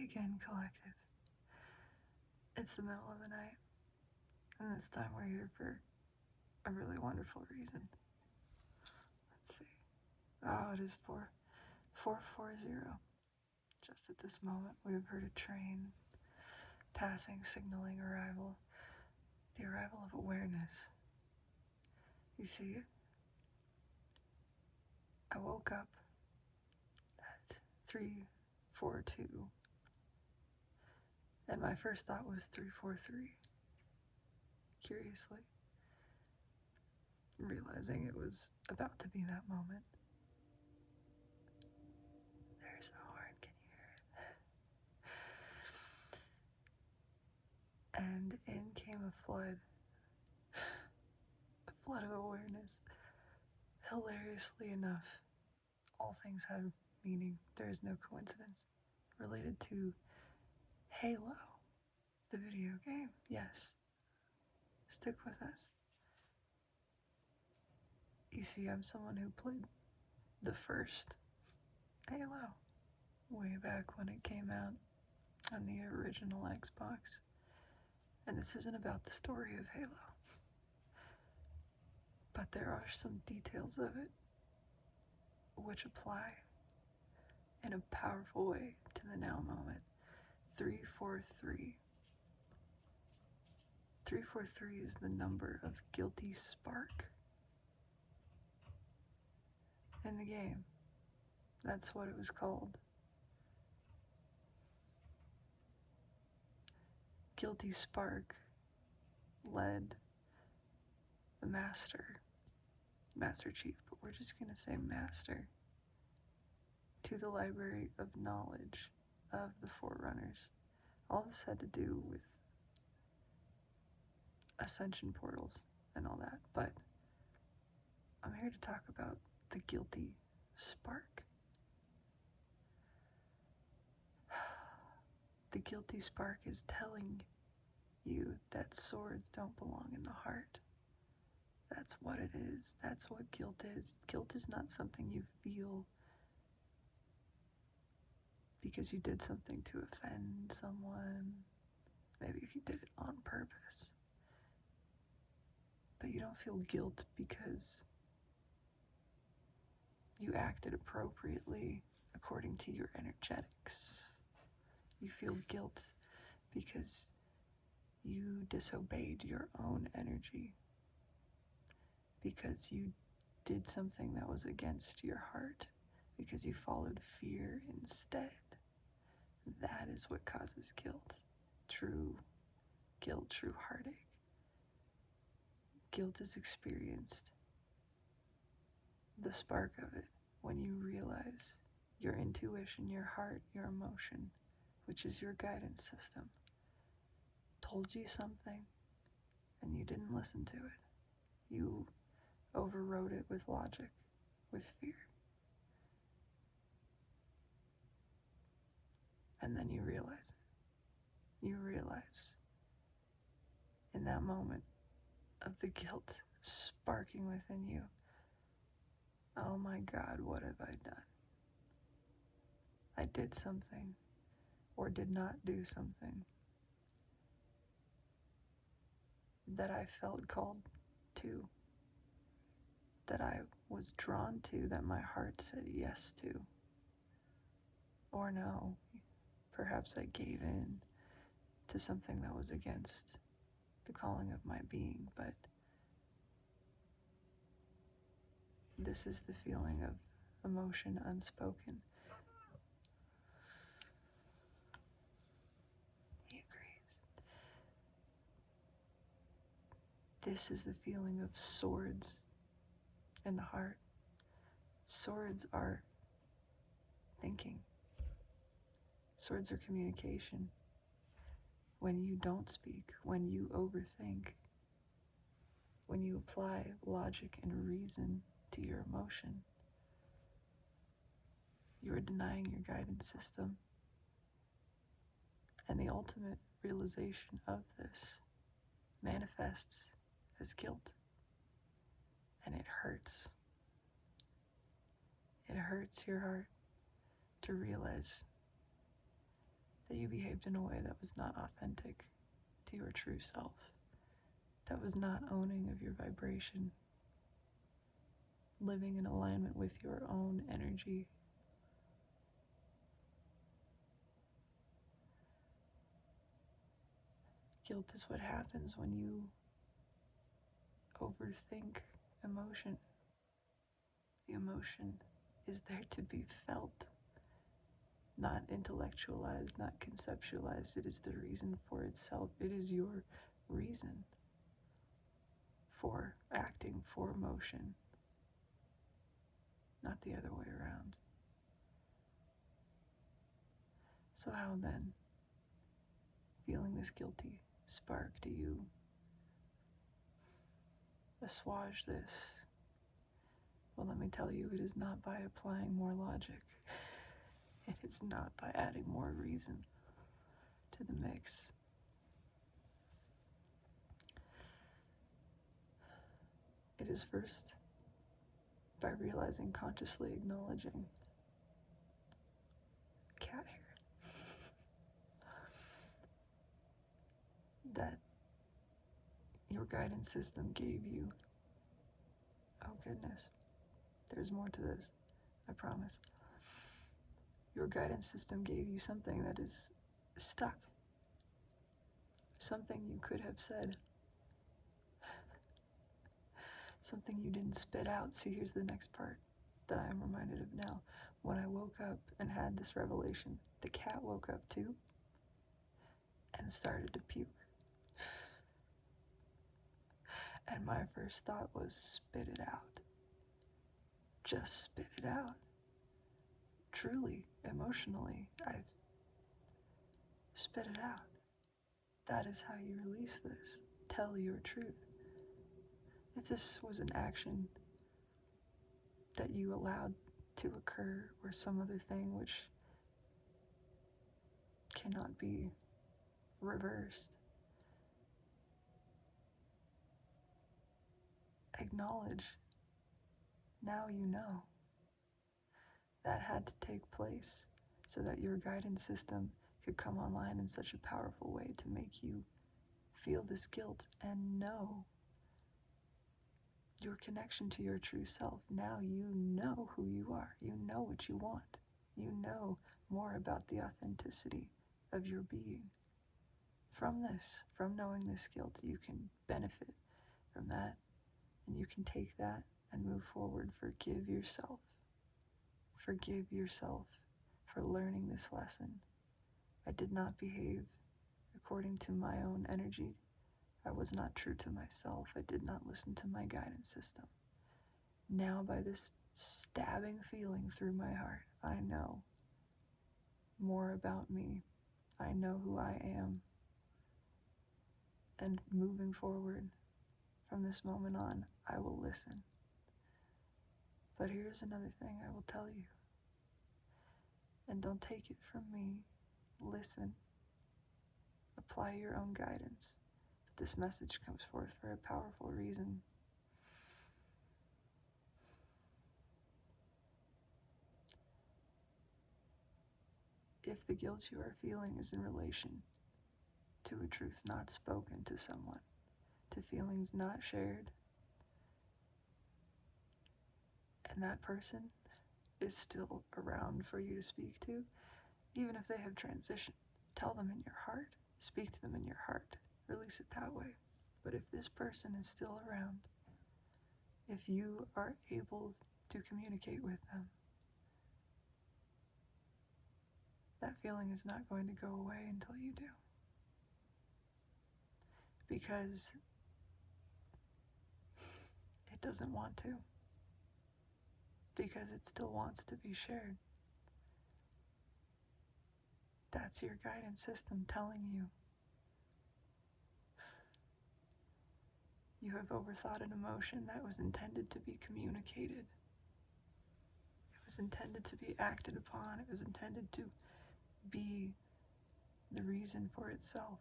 again, collective. It's the middle of the night, and this time we're here for a really wonderful reason. Let's see. Oh, it is 440. Just at this moment, we have heard a train passing, signaling arrival. The arrival of awareness. You see, I woke up at 3:42, and my first thought was 3:43. Curiously, realizing it was about to be that moment. There's the horn, can you hear it? And in came a flood of awareness. Hilariously enough, all things have meaning. There is no coincidence. Related to Halo, the video game. Yes. Stick with us. You see, I'm someone who played the first Halo way back when it came out on the original Xbox. And this isn't about the story of Halo, but there are some details of it which apply in a powerful way to the now moment. 343. 343 is the number of guilty spark in the game. That's what it was called. Guilty spark led the Master Chief, but we're just gonna say Master, to the library of knowledge of the Forerunners. All this had to do with ascension portals and all that, but I'm here to talk about the guilty spark. The guilty spark is telling you that swords don't belong in the heart. That's what it is. That's what guilt is. Guilt is not something you feel because you did something to offend someone. Maybe if you did it on purpose. But you don't feel guilt because you acted appropriately according to your energetics. You feel guilt because you disobeyed your own energy, because you did something that was against your heart, because you followed fear instead. That is what causes guilt. True guilt, true heartache. Guilt is experienced, the spark of it, when you realize your intuition, your heart, your emotion, which is your guidance system, told you something and you didn't listen to it. You overrode it with logic, with fear. And then you realize it. You realize in that moment of the guilt sparking within you, oh my God, what have I done? I did something or did not do something that I felt called to, that I was drawn to, that my heart said yes to. Or no, perhaps I gave in to something that was against the calling of my being, but this is the feeling of emotion unspoken. He agrees. This is the feeling of swords in the heart. Swords are thinking. Swords are communication. When you don't speak, when you overthink, when you apply logic and reason to your emotion, you are denying your guidance system. And the ultimate realization of this manifests as guilt. And it hurts. It hurts your heart to realize that you behaved in a way that was not authentic to your true self, that was not owning of your vibration, living in alignment with your own energy. Guilt is what happens when you overthink emotion. The emotion is there to be felt, not intellectualized, not conceptualized. It is the reason for itself. It is your reason for acting, for motion, not the other way around. So how then, feeling this guilty spark, do you assuage this? Well, let me tell you, it is not by applying more logic. It is not by adding more reason to the mix. It is first by realizing, consciously acknowledging, cat hair, that your guidance system gave you, oh goodness, there's more to this, I promise. Your guidance system gave you something that is stuck, something you could have said, something you didn't spit out. See, here's the next part that I am reminded of now. When I woke up and had this revelation, the cat woke up too and started to puke. And my first thought was, spit it out. Just spit it out. Truly, emotionally, I spit it out. That is how you release this. Tell your truth. If this was an action that you allowed to occur, or some other thing which cannot be reversed, acknowledge. Now you know. That had to take place so that your guidance system could come online in such a powerful way to make you feel this guilt and know your connection to your true self. Now you know who you are. You know what you want. You know more about the authenticity of your being. From this, from knowing this guilt, you can benefit from that, and you can take that and move forward. Forgive yourself. Forgive yourself for learning this lesson. I did not behave according to my own energy. I was not true to myself. I did not listen to my guidance system. Now, by this stabbing feeling through my heart, I know more about me. I know who I am. And moving forward from this moment on, I will listen. But here's another thing I will tell you. And don't take it from me. Listen. Apply your own guidance. But this message comes forth for a powerful reason. If the guilt you are feeling is in relation to a truth not spoken to someone, to feelings not shared, and that person is still around for you to speak to, even if they have transitioned, tell them in your heart, speak to them in your heart, release it that way. But if this person is still around, if you are able to communicate with them, that feeling is not going to go away until you do. Because it doesn't want to. Because it still wants to be shared. That's your guidance system telling you. You have overthought an emotion that was intended to be communicated. It was intended to be acted upon. It was intended to be the reason for itself.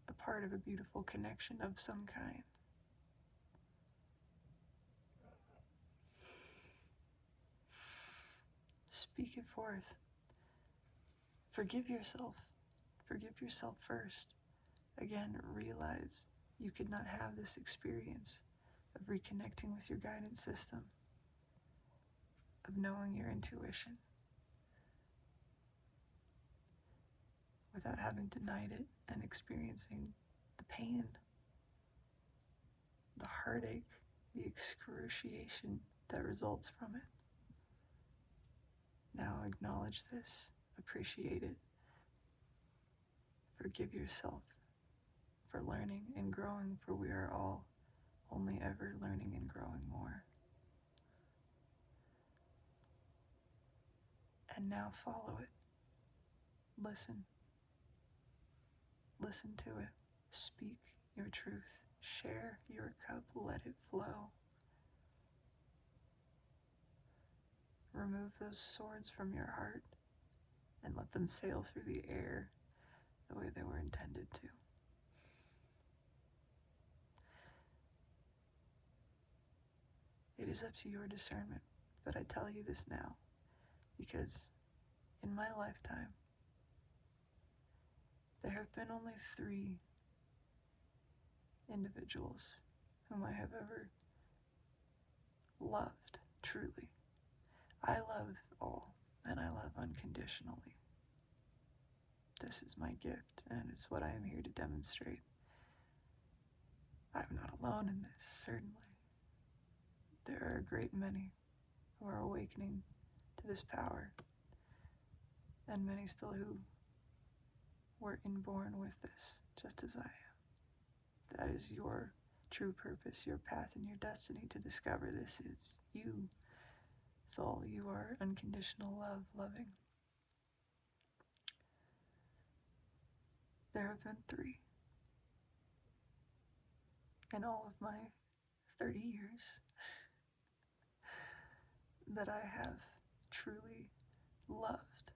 A part of a beautiful connection of some kind. Speak it forth. Forgive yourself. Forgive yourself first. Again, realize you could not have this experience of reconnecting with your guidance system, of knowing your intuition, without having denied it and experiencing the pain, the heartache, the excruciation that results from it. Now acknowledge this, appreciate it, forgive yourself for learning and growing, for we are all only ever learning and growing more. And now follow it. Listen. Listen to it. Speak your truth. Share your cup. Let it flow. Remove those swords from your heart and let them sail through the air the way they were intended to. It is up to your discernment, but I tell you this now because in my lifetime, there have been only 3 individuals whom I have ever loved truly. I love all, and I love unconditionally. This is my gift, and it's what I am here to demonstrate. I'm not alone in this, certainly. There are a great many who are awakening to this power, and many still who were inborn with this, just as I am. That is your true purpose, your path, and your destiny to discover this is you. Soul, you are unconditional love, loving. There have been 3 in all of my 30 years that I have truly loved.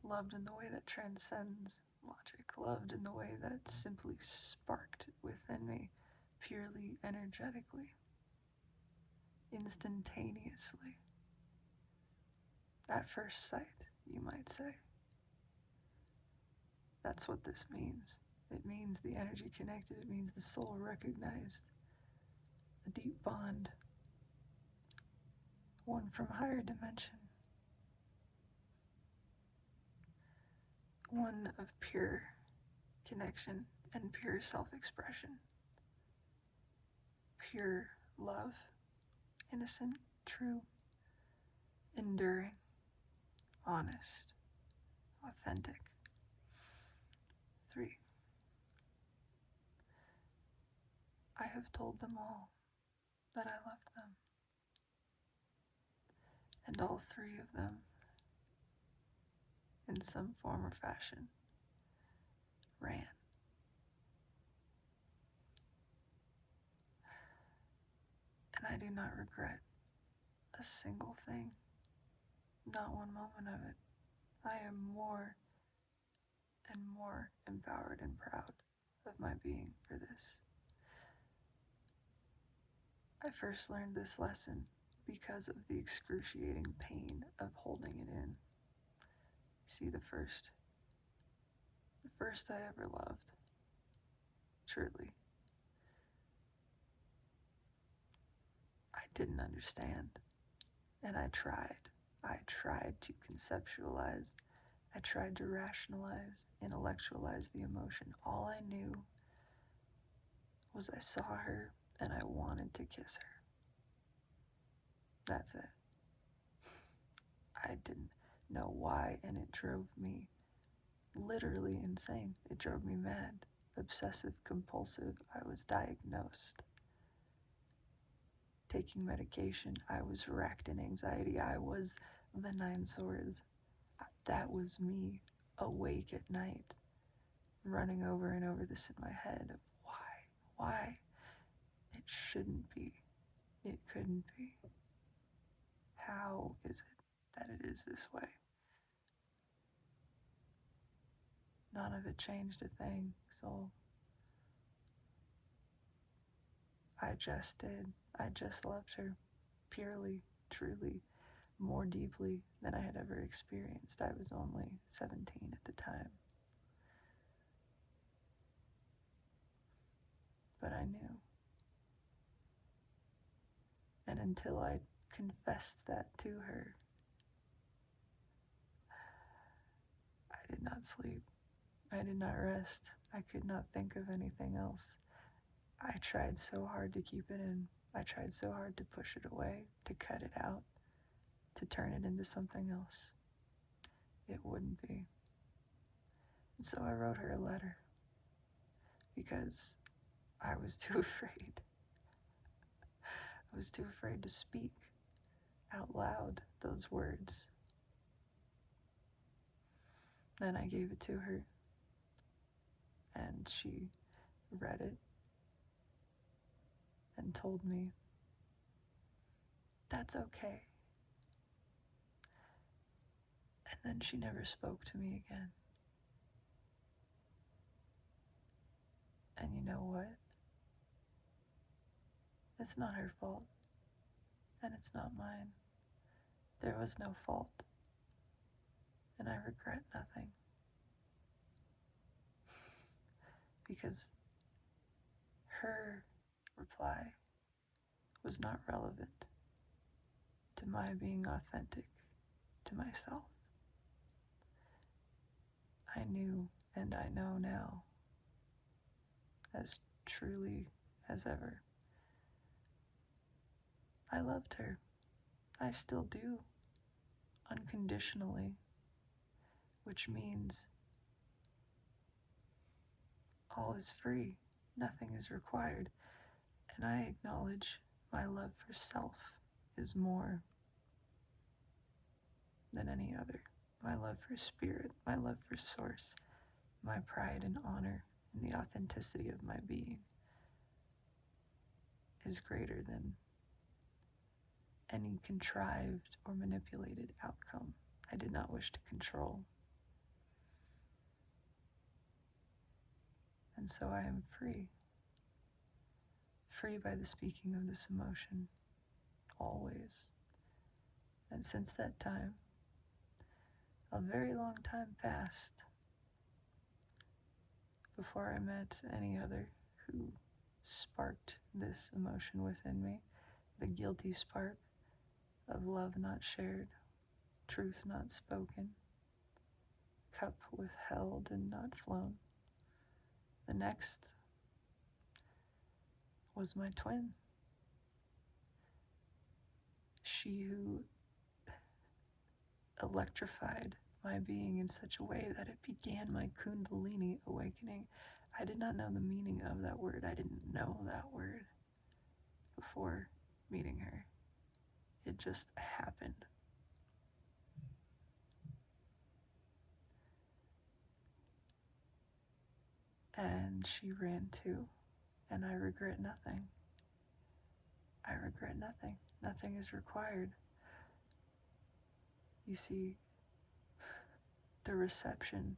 Loved in the way that transcends logic. Loved in the way that simply sparked within me, purely energetically, instantaneously. At first sight, you might say. That's what this means. It means the energy connected. It means the soul recognized. A deep bond. One from higher dimension. One of pure connection and pure self-expression. Pure love. Innocent, true, enduring, honest, authentic. 3. I have told them all that I loved them. And all 3 of them, in some form or fashion, ran. And I do not regret a single thing, not one moment of it. I am more and more empowered and proud of my being for this. I first learned this lesson because of the excruciating pain of holding it in. See, the first I ever loved, truly, I didn't understand, and I tried to conceptualize, I tried to rationalize, intellectualize the emotion. All I knew was I saw her and I wanted to kiss her. That's it. I didn't know why, and it drove me literally insane. It drove me mad. Obsessive compulsive. I was diagnosed. Taking medication. I was racked in anxiety. I was the 9 swords. That was me, awake at night, running over and over this in my head of why? It shouldn't be. It couldn't be. How is it that it is this way? None of it changed a thing, so I just did. I just loved her, purely, truly, more deeply than I had ever experienced. I was only 17 at the time. But I knew. And until I confessed that to her, I did not sleep. I did not rest. I could not think of anything else. I tried so hard to keep it in. I tried so hard to push it away, to cut it out, to turn it into something else. It wouldn't be. And so I wrote her a letter because I was too afraid. I was too afraid to speak out loud those words. Then I gave it to her, and she read it and told me, "That's okay." And then she never spoke to me again. And you know what? It's not her fault, and it's not mine. There was no fault, and I regret nothing. Because her reply was not relevant to my being authentic to myself. I knew, and I know now, as truly as ever, I loved her. I still do, unconditionally, which means all is free, nothing is required, and I acknowledge my love for self is more than any other. My love for spirit, my love for source, my pride and honor in the authenticity of my being is greater than any contrived or manipulated outcome I did not wish to control. And so I am free. Free by the speaking of this emotion, always. And since that time, a very long time passed before I met any other who sparked this emotion within me, the guilty spark of love not shared, truth not spoken, cup withheld and not flown. The next was my twin. She who electrified my being in such a way that it began my Kundalini awakening. I did not know the meaning of that word. I didn't know that word before meeting her. It just happened. And she ran too, and I regret nothing. I regret nothing. Nothing is required. You see, the reception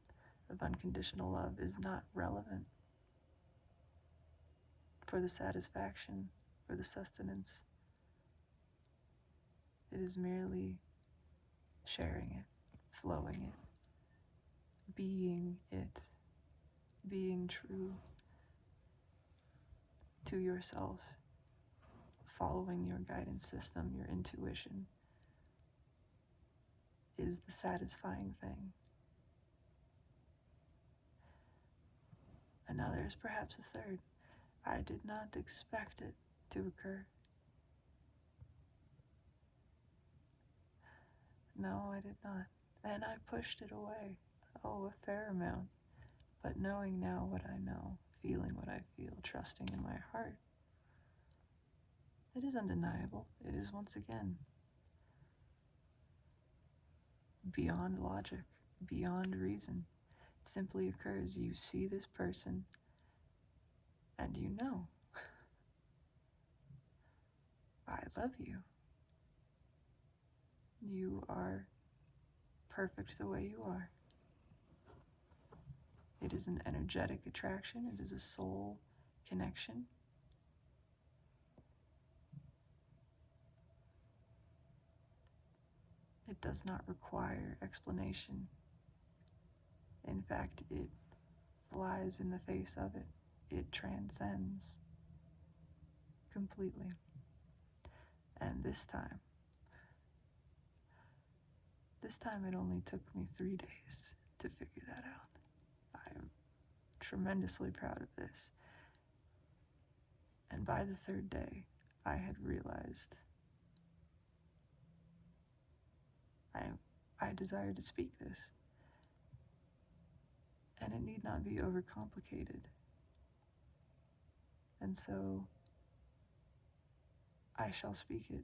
of unconditional love is not relevant for the satisfaction, for the sustenance. It is merely sharing it, flowing it, being true to yourself, following your guidance system, your intuition, is the satisfying thing. And now there's perhaps a third. I did not expect it to occur. No, I did not. And I pushed it away. Oh, a fair amount. But knowing now what I know, feeling what I feel, trusting in my heart, it is undeniable. It is once again beyond logic, beyond reason. It simply occurs. You see this person and you know, I love you. You are perfect the way you are. It is an energetic attraction. It is a soul connection. does not require explanation. In fact, it flies in the face of it. It transcends completely. And this time it only took me 3 days to figure that out. I am tremendously proud of this. And by the 3rd day, I had realized I desire to speak this. And it need not be overcomplicated. And so I shall speak it.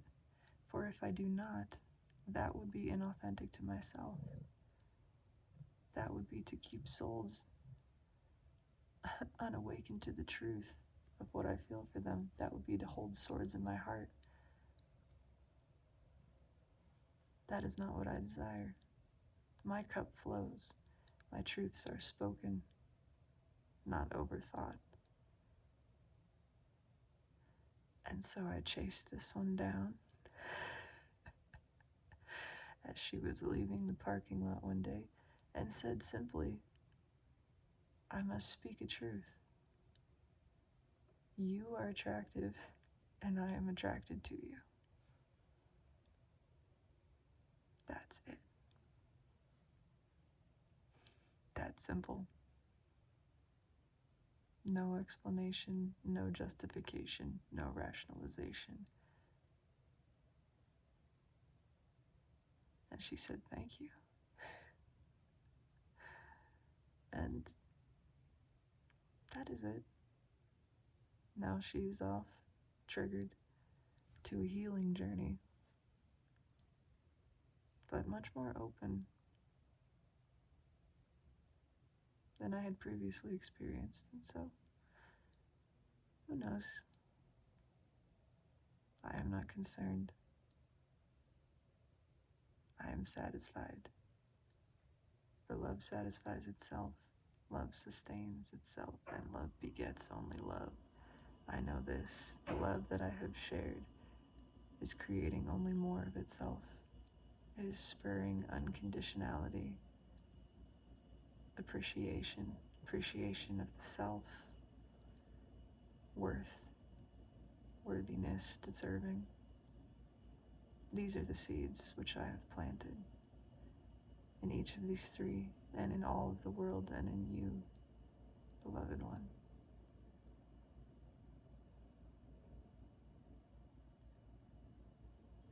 For if I do not, that would be inauthentic to myself. That would be to keep souls unawakened to the truth of what I feel for them. That would be to hold swords in my heart. That is not what I desire. My cup flows. My truths are spoken, not overthought. And so I chased this one down as she was leaving the parking lot one day and said simply, I must speak a truth. You are attractive, and I am attracted to you. That's it. That simple. No explanation, no justification, no rationalization. And she said, thank you. And that is it. Now she's off, triggered, to a healing journey, but much more open than I had previously experienced. And so, who knows? I am not concerned. I am satisfied. For love satisfies itself. Love sustains itself, and love begets only love. I know this. The love that I have shared is creating only more of itself. It is spurring unconditionality, appreciation of the self, worth, worthiness, deserving. These are the seeds which I have planted in each of these 3, and in all of the world, and in you, beloved one.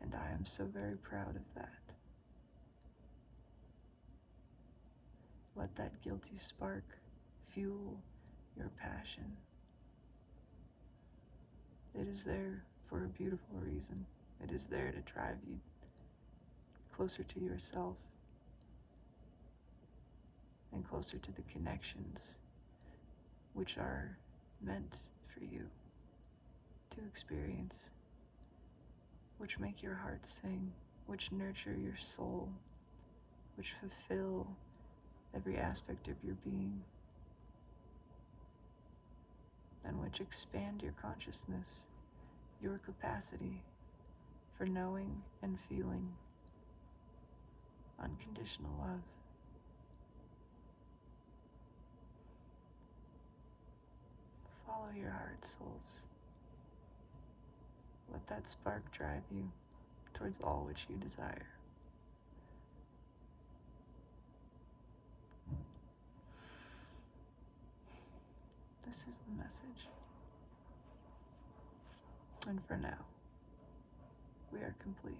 And I am so very proud of that. Let that guilty spark fuel your passion. It is there for a beautiful reason. It is there to drive you closer to yourself and closer to the connections which are meant for you to experience, which make your heart sing, which nurture your soul, which fulfill every aspect of your being, and which expand your consciousness, your capacity for knowing and feeling unconditional love. Follow your heart, souls. Let that spark drive you towards all which you desire. This is the message. And for now, we are complete.